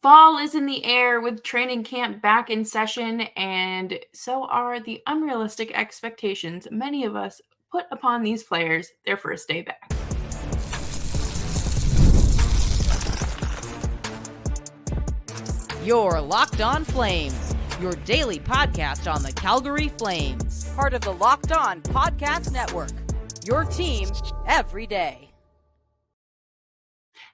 Fall is in the air with training camp back in session, and so are the unrealistic expectations many of us put upon these players their first day back. You're Locked On Flames, your daily podcast on the Calgary Flames. Part of the Locked On Podcast Network, your team every day.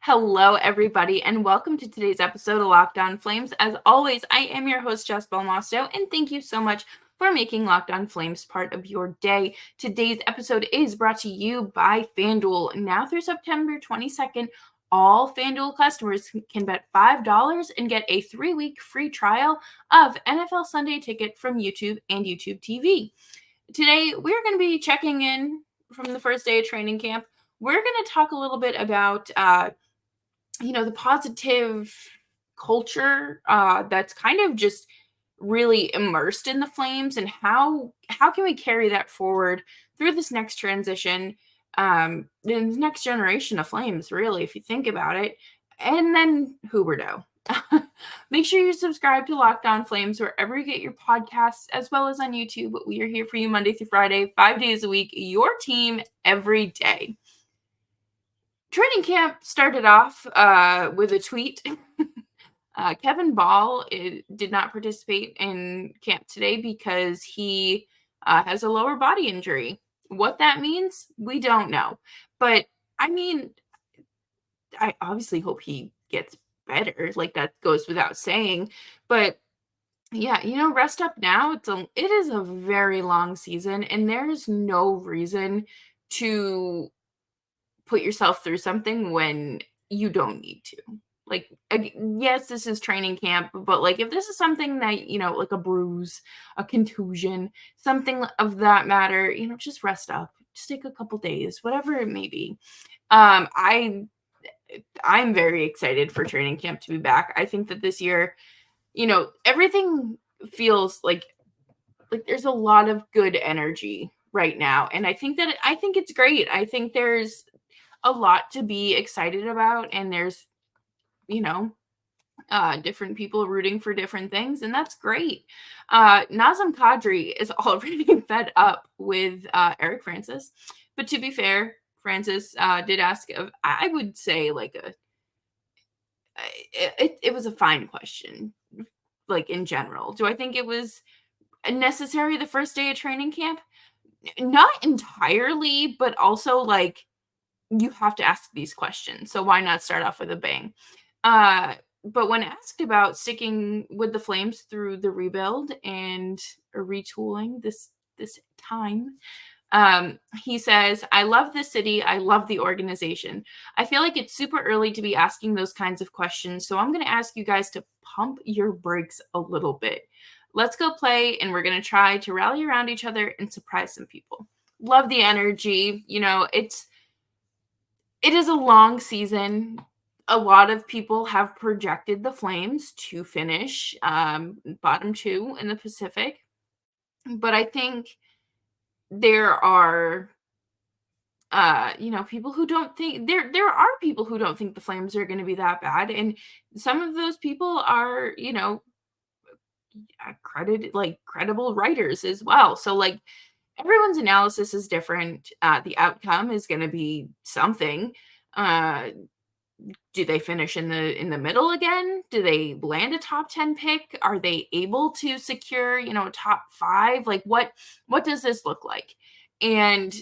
Hello, everybody, and welcome to today's episode of Locked On Flames. As always, I am your host, Jess Belmosto, and thank you so much for making Locked On Flames part of your day. Today's episode is brought to you by FanDuel. Now through September 22nd, all FanDuel customers can bet $5 and get a 3-week free trial of NFL Sunday Ticket from YouTube and YouTube TV. Today, we're going to be checking in from the first day of training camp. We're going to talk a little bit about the positive culture that's kind of just really immersed in the Flames, and how can we carry that forward through this next transition, the next generation of Flames, really, if you think about it. And then Huberdeau. Make sure you subscribe to Locked On Flames wherever you get your podcasts, as well as on YouTube. We are here for you Monday through Friday, 5 days a week, your team every day. Training camp started off with a tweet. Kevin Ball did not participate in camp today because he has a lower body injury. What that means, we don't know. But, I mean, I obviously hope he gets better. Like, that goes without saying. But, yeah, rest up now. It is a very long season, and there's no reason to put yourself through something when you don't need to. Like, yes, this is training camp, but like if this is something that, like a bruise, a contusion, something of that matter, just rest up. Just take a couple days, whatever it may be. I'm very excited for training camp to be back. I think that this year, everything feels like there's a lot of good energy right now, and I think it's great. I think there's a lot to be excited about, and there's different people rooting for different things, and that's great. Nazem Kadri is already fed up with Eric Francis, but to be fair, Francis did ask I would say it was a fine question. Like, in general, do I think it was necessary the first day of training camp? Not entirely, but also like, you have to ask these questions, so why not start off with a bang? But when asked about sticking with the Flames through the rebuild and retooling this time, he says, "I love the city. I love the organization. I feel like it's super early to be asking those kinds of questions, so I'm going to ask you guys to pump your brakes a little bit. Let's go play, and we're going to try to rally around each other and surprise some people." Love the energy. It is a long season. A lot of people have projected the Flames to finish bottom 2 in the Pacific. But I think there are, people who don't think there are people who don't think the Flames are going to be that bad. And some of those people are, credible writers as well. So like, everyone's analysis is different. The outcome is going to be something. Do they finish in the middle again? Do they land a top 10 pick? Are they able to secure, a top 5? Like, what does this look like? And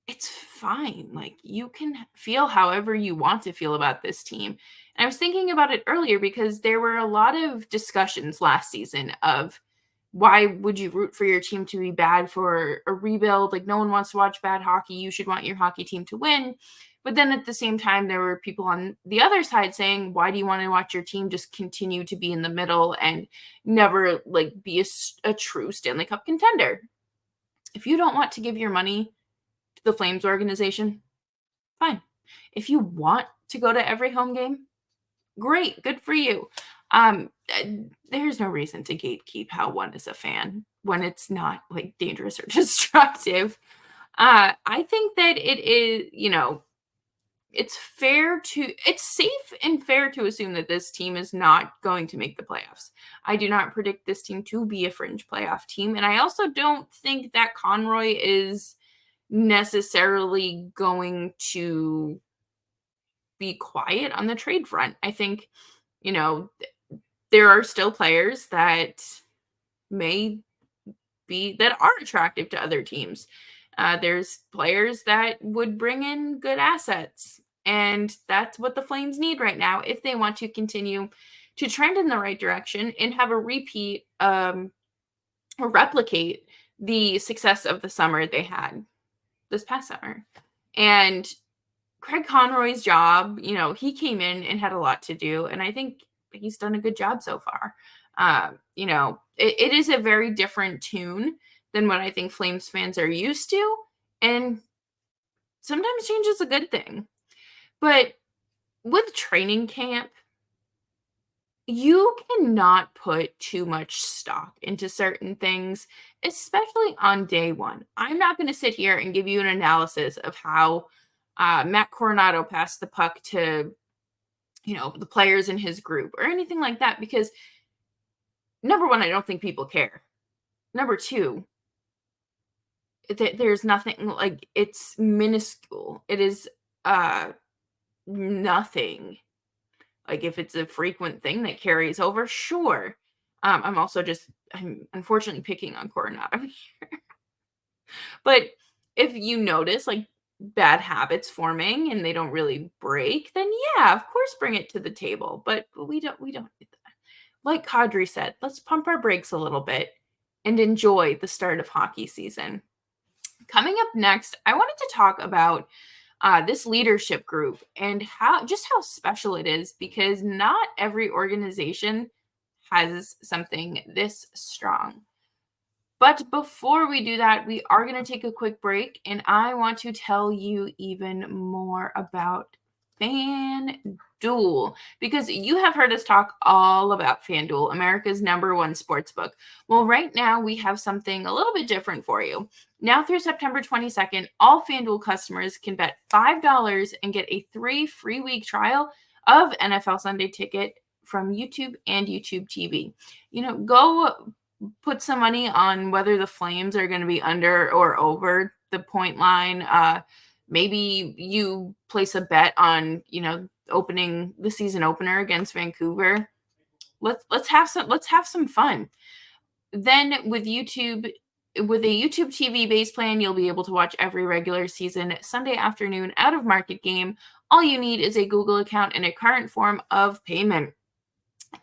it's fine. Like, you can feel however you want to feel about this team. And I was thinking about it earlier because there were a lot of discussions last season of, why would you root for your team to be bad for a rebuild? Like, no one wants to watch bad hockey. You should want your hockey team to win. But then at the same time, there were people on the other side saying, why do you want to watch your team just continue to be in the middle and never be a true Stanley Cup contender? If you don't want to give your money to the Flames organization, fine. If you want to go to every home game, great, good for you. There's no reason to gatekeep how one is a fan when it's not dangerous or destructive. I think that it is, it's safe and fair to assume that this team is not going to make the playoffs. I do not predict this team to be a fringe playoff team, and I also don't think that Conroy is necessarily going to be quiet on the trade front. I think, you know, there are still players that may that are attractive to other teams. There's players that would bring in good assets, and that's what the Flames need right now if they want to continue to trend in the right direction and have a repeat or replicate the success of the summer they had this past summer. And Craig Conroy's job, he came in and had a lot to do, and I think he's done a good job so far. It is a very different tune than what I think Flames fans are used to, and sometimes change is a good thing. But with training camp, you cannot put too much stock into certain things, especially on day one. I'm not going to sit here and give you an analysis of how Matt Coronato passed the puck to, the players in his group or anything like that, because number one, I don't think people care. Number two, there's nothing, like, it's minuscule. It is nothing. Like, if it's a frequent thing that carries over, sure. I'm unfortunately picking on Coronato here. But if you notice, like, bad habits forming and they don't really break, then yeah, of course bring it to the table. But we don't do that. Like Kadri said, let's pump our brakes a little bit and enjoy the start of hockey season. Coming up next, I wanted to talk about this leadership group and how special it is, because not every organization has something this strong. But before we do that, we are going to take a quick break, and I want to tell you even more about FanDuel, because you have heard us talk all about FanDuel, America's #1 sportsbook. Well, right now we have something a little bit different for you. Now through September 22nd, all FanDuel customers can bet $5 and get a 3 free week trial of NFL Sunday Ticket from YouTube and YouTube TV. Go put some money on whether the Flames are going to be under or over the point line. Maybe you place a bet on, opening the season opener against Vancouver. Let's have some fun. Then with a YouTube TV base plan, you'll be able to watch every regular season Sunday afternoon out of market game. All you need is a Google account and a current form of payment.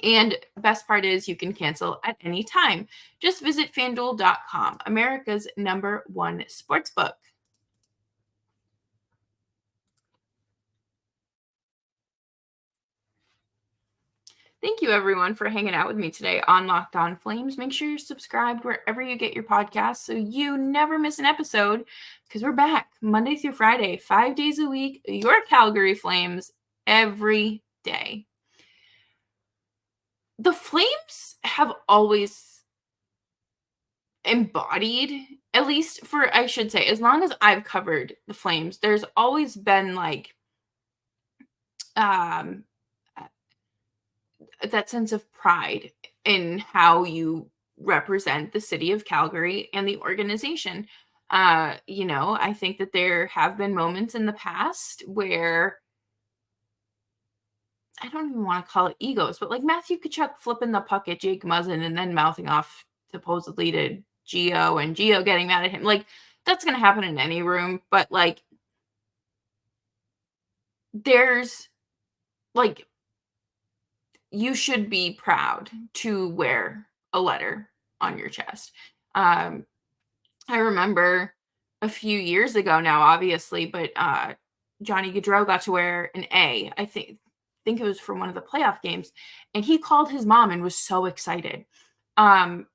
And best part is you can cancel at any time. Just visit FanDuel.com, America's #1 sportsbook. Thank you, everyone, for hanging out with me today on Locked On Flames. Make sure you're subscribed wherever you get your podcasts so you never miss an episode, because we're back Monday through Friday, 5 days a week, your Calgary Flames every day. The Flames have always embodied, at least for, I should say, as long as I've covered the Flames, there's always been like that sense of pride in how you represent the city of Calgary and the organization. I think that there have been moments in the past where I don't even want to call it egos, but like Matthew Tkachuk flipping the puck at Jake Muzzin and then mouthing off supposedly to Gio and Gio getting mad at him. Like, that's going to happen in any room, but like, there's like, you should be proud to wear a letter on your chest. I remember a few years ago now, obviously, but Johnny Gaudreau got to wear an A. I think it was from one of the playoff games, and he called his mom and was so excited. And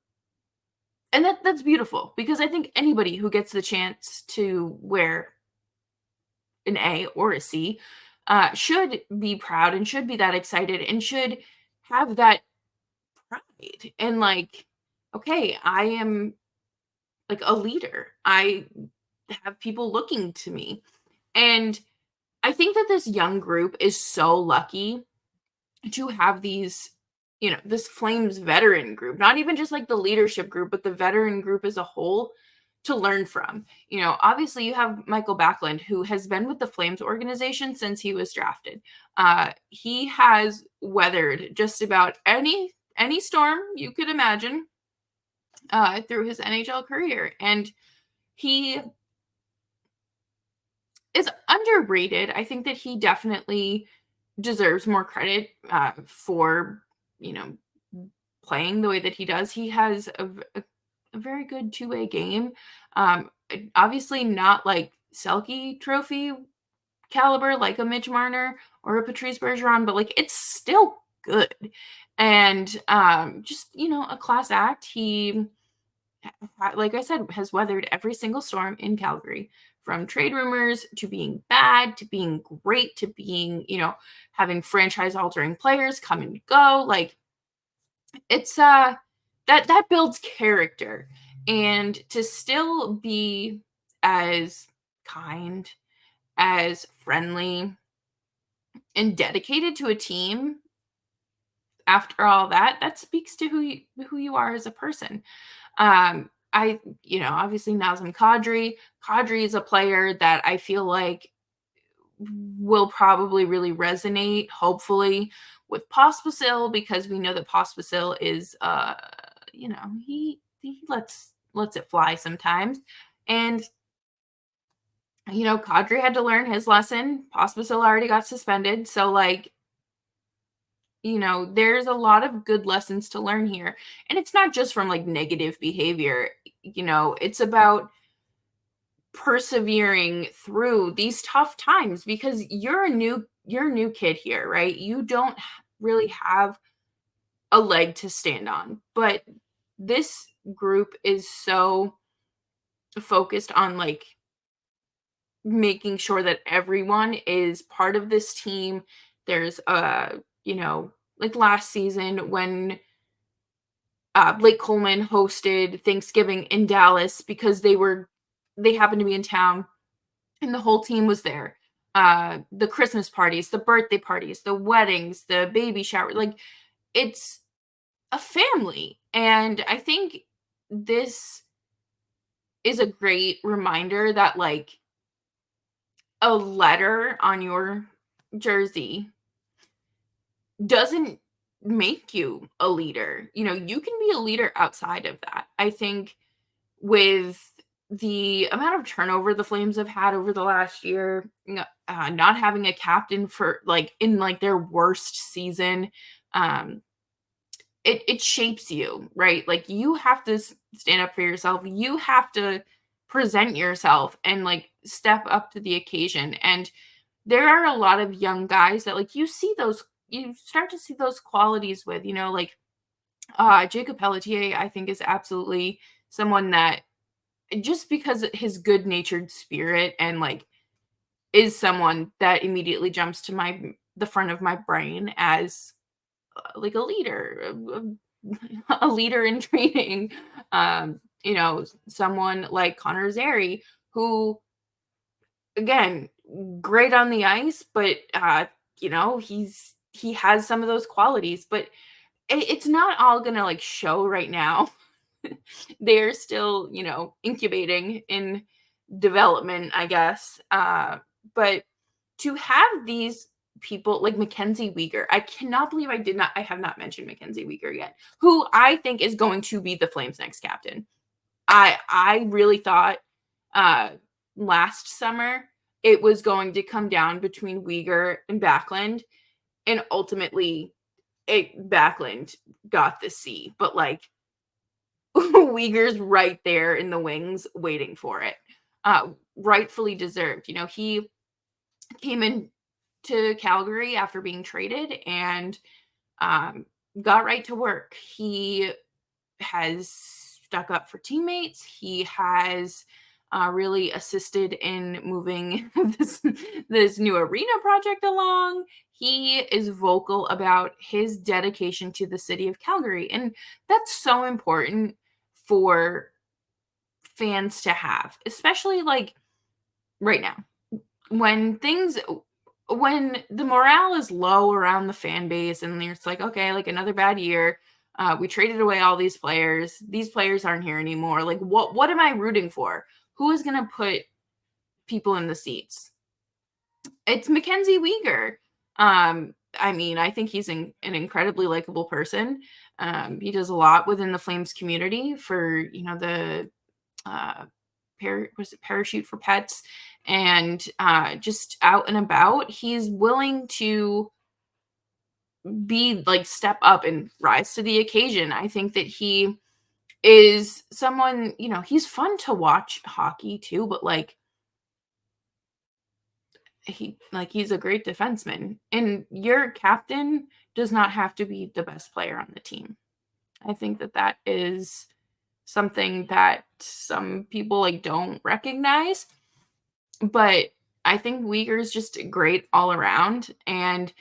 that's beautiful, because I think anybody who gets the chance to wear an A or a C should be proud and should be that excited and should have that pride and like, okay, I am like a leader. I have people looking to me. And I think that this young group is so lucky to have these, this Flames veteran group, not even just like the leadership group, but the veteran group as a whole to learn from. Obviously you have Michael Backlund, who has been with the Flames organization since he was drafted. He has weathered just about any storm you could imagine through his NHL career. And he is underrated. I think that he definitely deserves more credit for, playing the way that he does. He has a very good two-way game. Obviously not like Selke trophy caliber like a Mitch Marner or a Patrice Bergeron, but like it's still good. And just, a class act. He, like I said, has weathered every single storm in Calgary, from trade rumors to being bad to being great to being, having franchise altering players come and go. Like it's that builds character. And to still be as kind, as friendly, and dedicated to a team after all that speaks to who you are as a person. Obviously Nazem Kadri. Kadri is a player that I feel like will probably really resonate, hopefully, with Pospisil, because we know that Pospisil is, he lets it fly sometimes. And, Kadri had to learn his lesson. Pospisil already got suspended. So, like, there's a lot of good lessons to learn here. And it's not just from like negative behavior, it's about persevering through these tough times, because you're a new kid here, right? You don't really have a leg to stand on. But this group is so focused on like making sure that everyone is part of this team. There's like last season when Blake Coleman hosted Thanksgiving in Dallas because they happened to be in town and the whole team was there. The Christmas parties, the birthday parties, the weddings, the baby shower, like it's a family. And I think this is a great reminder that like a letter on your jersey doesn't make you a leader. You can be a leader outside of that. I think with the amount of turnover the Flames have had over the last year, not having a captain for like in like their worst season, it shapes you, right? Like you have to stand up for yourself. You have to present yourself and like step up to the occasion. And there are a lot of young guys that like you start to see those qualities with, like Jakob Pelletier, I think is absolutely someone that, just because his good-natured spirit and like is someone that immediately jumps to the front of my brain as like a leader, a leader in training. Someone like Connor Zary, who again, great on the ice, but he has some of those qualities, but it's not all gonna like show right now. They're still, incubating in development, I guess. But to have these people like Mackenzie Weegar, I cannot believe I have not mentioned Mackenzie Weegar yet, who I think is going to be the Flames' next captain. I really thought last summer it was going to come down between Weegar and Backlund, and ultimately Backlund got the C, but like Uyghur's right there in the wings waiting for it. Rightfully deserved. He came in to Calgary after being traded and got right to work. He has stuck up for teammates. He has really assisted in moving this new arena project along. He is vocal about his dedication to the city of Calgary, and that's so important for fans to have, especially like right now when things when the morale is low around the fan base and it's like, okay, like another bad year, we traded away all these players aren't here anymore. Like, what am I rooting for? Who is going to put people in the seats? It's Mackenzie Weegar. I mean, I think he's an incredibly likable person. He does a lot within the Flames community for, the parachute for pets, and just out and about. He's willing to be like step up and rise to the occasion. I think that he is someone, he's fun to watch hockey too, but he's a great defenseman, and your captain does not have to be the best player on the team. I think that is something that some people don't recognize, but I think Uyghur is just great all around, and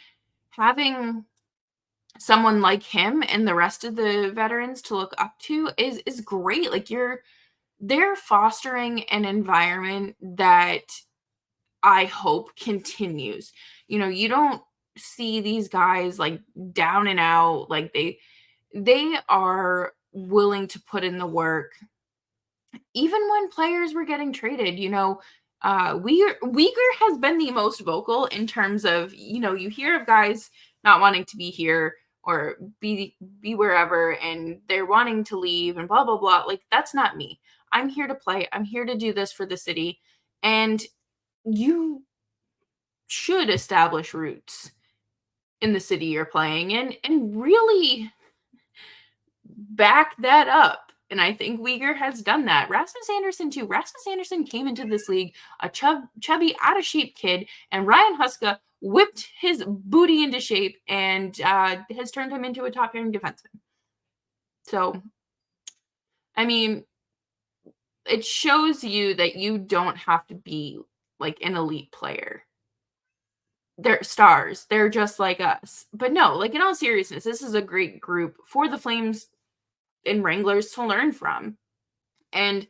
having someone like him and the rest of the veterans to look up to is great. Like, they're fostering an environment that I hope continues. You don't see these guys down and out. Like, they are willing to put in the work even when players were getting traded. Uyghur has been the most vocal in terms of, you hear of guys not wanting to be here or be wherever, and they're wanting to leave and blah, blah, blah. Like, that's not me. I'm here to play. I'm here to do this for the city. And you should establish roots in the city you're playing in and really back that up. And I think Uyghur has done that. Rasmus Anderson too. Rasmus Anderson came into this league a chubby, out of shape kid, and Ryan Huska whipped his booty into shape and has turned him into a top pairing defenseman. So, I mean, it shows you that you don't have to be like an elite player. They're stars. They're just like us. But no, like, in all seriousness, this is a great group for the Flames and Wranglers to learn from. And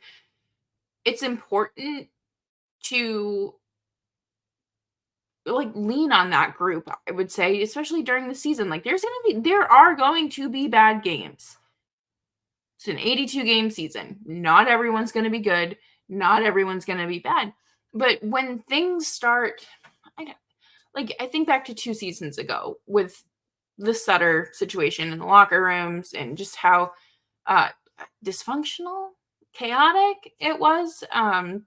it's important to lean on that group, I would say, especially during the season. Like, there are going to be bad games. It's an 82 game season. Not everyone's going to be good. Not everyone's going to be bad. But when things start, I think back to 2 seasons ago with the Sutter situation in the locker rooms and just how dysfunctional, chaotic it was. I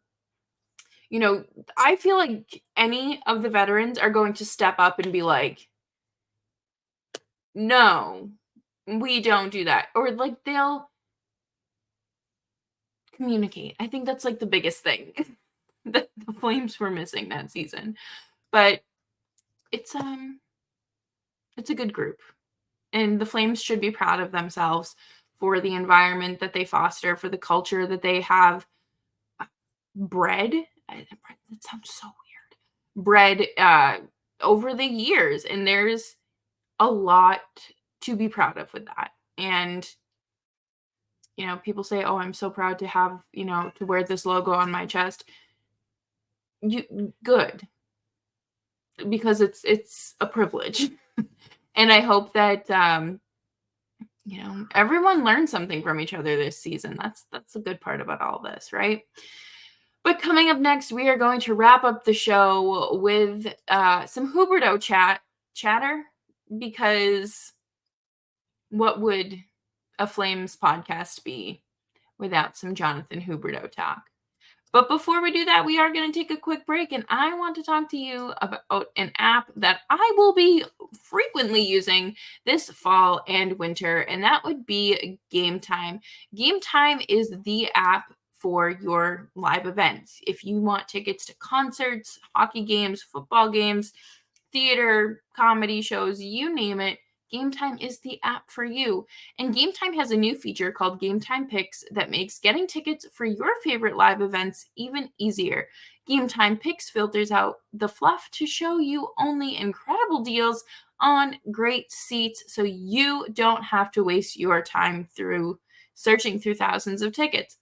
feel like any of the veterans are going to step up and be like, no, we don't do that. Or they'll communicate. I think that's the biggest thing that the Flames were missing that season. But it's a good group. And the Flames should be proud of themselves for the environment that they foster, for the culture that they have bred. That sounds so weird. Bred over the years. And there's a lot to be proud of with that. And, people say, oh, I'm so proud to have, to wear this logo on my chest. Good. Because it's a privilege. And I hope that, everyone learned something from each other this season. That's the good part about all this, right? But coming up next, we are going to wrap up the show with some Huberdeau chatter, because what would a Flames podcast be without some Jonathan Huberdeau talk? But before we do that, we are going to take a quick break, and I want to talk to you about an app that I will be frequently using this fall and winter, and that would be Game Time. Game Time is the app for your live events. If you want tickets to concerts, hockey games, football games, theater, comedy shows, you name it, Game Time is the app for you. And Game Time has a new feature called Game Time Picks that makes getting tickets for your favorite live events even easier. Game Time Picks filters out the fluff to show you only incredible deals on great seats, so you don't have to waste your time searching through thousands of tickets.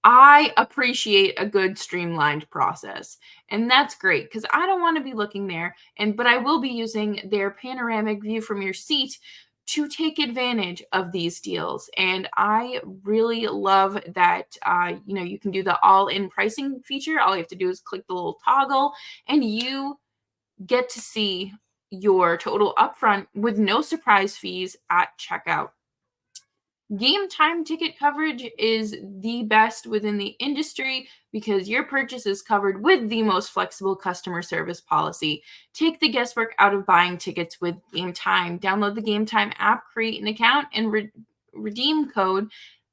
I appreciate a good streamlined process, and that's great because I don't want to be looking there. But I will be using their panoramic view from your seat to take advantage of these deals. And I really love that you can do the all-in pricing feature. All you have to do is click the little toggle, and you get to see your total upfront with no surprise fees at checkout. Game time ticket coverage is the best within the industry because your purchase is covered with the most flexible customer service policy. Take the guesswork out of buying tickets with Game Time. Download the Game Time app, create an account, and redeem code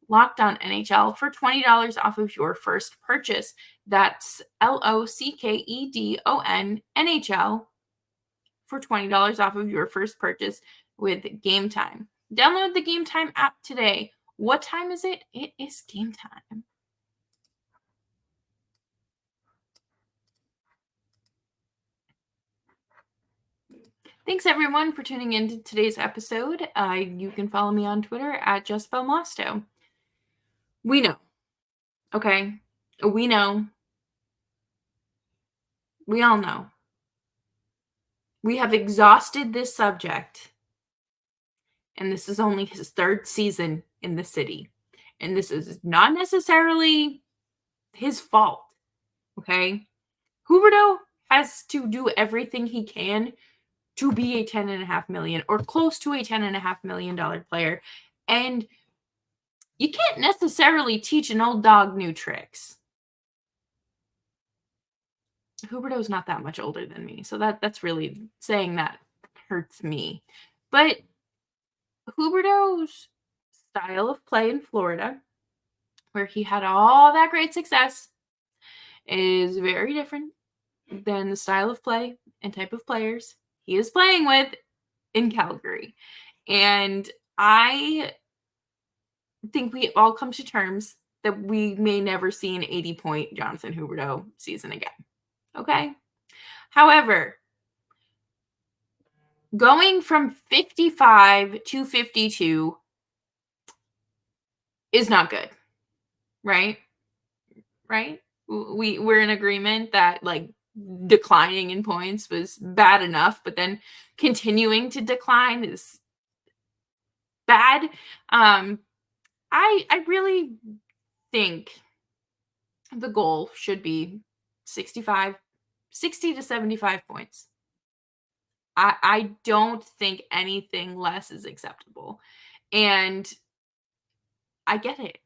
Locked On NHL for $20 off of your first purchase. That's LOCKEDON NHL for $20 off of your first purchase with Game Time. Download the Game Time app today. What time is it? It is game time. Thanks everyone for tuning in to today's episode. You can follow me on Twitter at Jess Belmosto. We know. Okay? We know. We all know. We have exhausted this subject. And this is only his third season in the city. And this is not necessarily his fault. Okay? Huberdeau has to do everything he can to be a $10.5 million or close to a $10.5 million player. And you can't necessarily teach an old dog new tricks. Huberdeau's not that much older than me, so that's really saying that hurts me. But Huberdeau's style of play in Florida, where he had all that great success, is very different than the style of play and type of players he is playing with in Calgary. And I think we all come to terms that we may never see an 80-point Jonathan Huberdeau season again. Okay? However, going from 55 to 52 is not good. Right? Right? We're in agreement that like declining in points was bad enough, but then continuing to decline is bad. I really think the goal should be 60 to 75 points. I don't think anything less is acceptable. And I get it.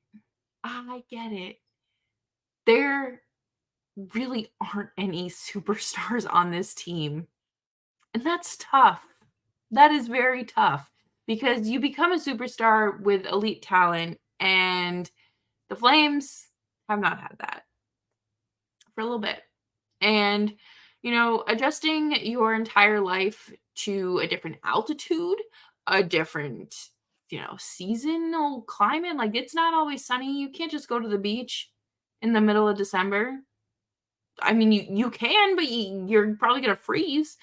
I get it. There really aren't any superstars on this team. And that's tough. That is very tough because you become a superstar with elite talent, and the Flames have not had that for a little bit. And, adjusting your entire life to a different altitude, a different, seasonal climate, like it's not always sunny. You can't just go to the beach in the middle of December. I mean, you can, but you're probably going to freeze.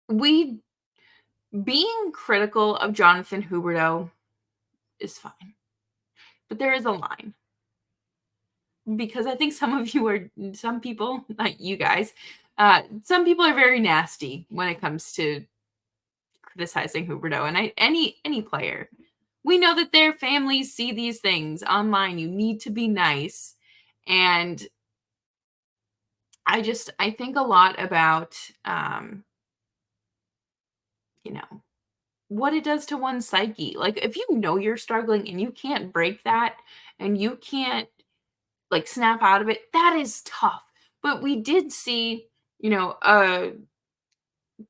We being critical of Jonathan Huberdeau is fine, but there is a line because I think some people, not you guys, some people are very nasty when it comes to criticizing Huberdeau, and any player. We know that their families see these things online. You need to be nice, and I think a lot about what it does to one's psyche. Like if you know you're struggling and you can't break that and you can't like snap out of it, that is tough. But we did see, a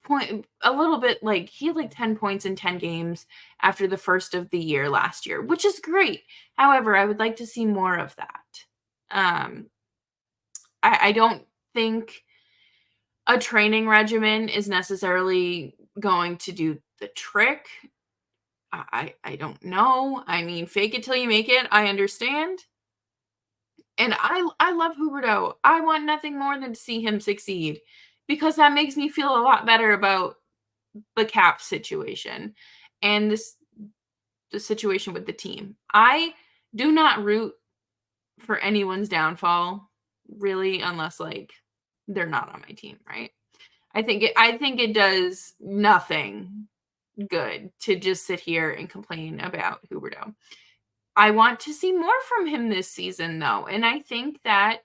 point a little bit, like he had like 10 points in 10 games after the first of the year last year, which is great. However, I would like to see more of that. I don't think a training regimen is necessarily going to do the trick. I don't know. I mean, fake it till you make it. I understand. And I love Huberdeau. I want nothing more than to see him succeed because that makes me feel a lot better about the cap situation. And the situation with the team. I do not root for anyone's downfall, really, unless like they're not on my team, right? I think it does nothing good to just sit here and complain about Huberdeau. I want to see more from him this season, though, and I think that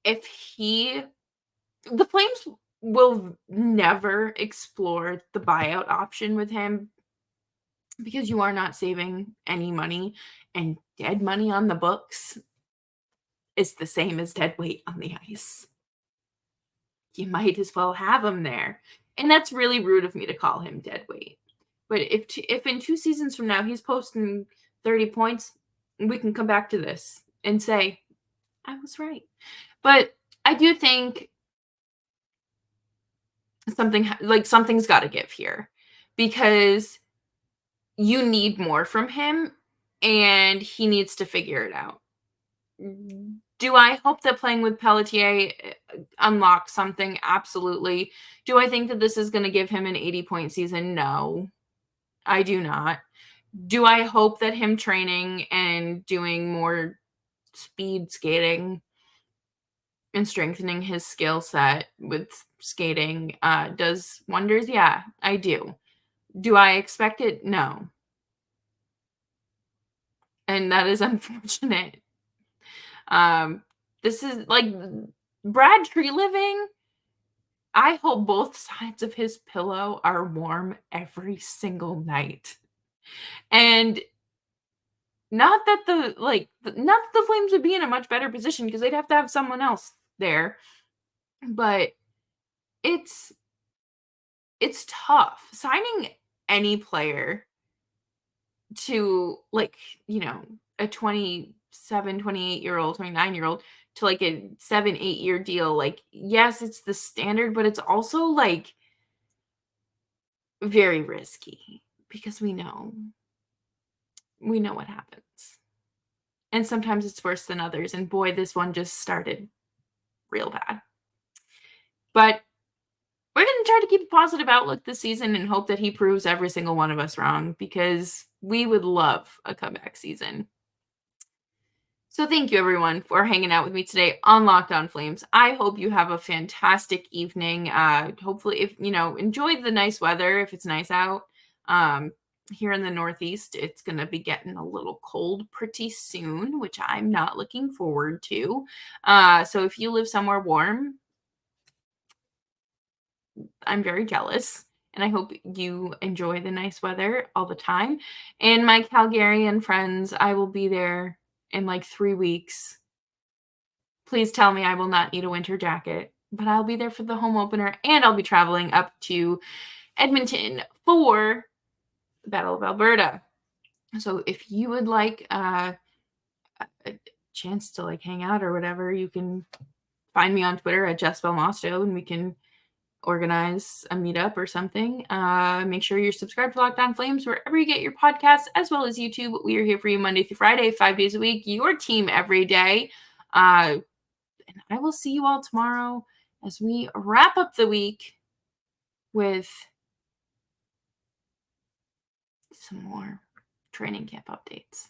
if the Flames will never explore the buyout option with him because you are not saving any money, and dead money on the books is the same as dead weight on the ice. You might as well have him there. And that's really rude of me to call him dead weight. But if in 2 seasons from now he's posting 30 points, we can come back to this and say, I was right. But I do think something's got to give here, because you need more from him and he needs to figure it out. Do I hope that playing with Pelletier unlocks something? Absolutely. Do I think that this is going to give him an 80-point season? No, I do not. Do I hope that him training and doing more speed skating and strengthening his skill set with skating does wonders? Yeah, I do. Do I expect it? No. And that is unfortunate. This is like Brad Tree Living. I hope both sides of his pillow are warm every single night. And not that the Flames would be in a much better position because they'd have to have someone else there. But it's tough. Signing any player to a 27, 28-year-old, 29-year-old to like a 7-8 year deal, like, yes, it's the standard, but it's also like very risky because we know what happens. And sometimes it's worse than others. And boy, this one just started real bad. But we're going to try to keep a positive outlook this season and hope that he proves every single one of us wrong, because we would love a comeback season. So thank you, everyone, for hanging out with me today on Locked On Flames. I hope you have a fantastic evening. Hopefully, if enjoy the nice weather, if it's nice out. Here in the Northeast, it's going to be getting a little cold pretty soon, which I'm not looking forward to. So if you live somewhere warm, I'm very jealous. And I hope you enjoy the nice weather all the time. And my Calgarian friends, I will be there in like 3 weeks. Please tell me I will not need a winter jacket, but I'll be there for the home opener, and I'll be traveling up to Edmonton for the Battle of Alberta. So if you would like a chance to like hang out or whatever, you can find me on Twitter at Jess Belmosto, and we can organize a meetup or something. Make sure you're subscribed to Locked On Flames wherever you get your podcasts, as well as YouTube. We are here for you Monday through Friday, 5 days a week, your team every day. And I will see you all tomorrow as we wrap up the week with some more training camp updates.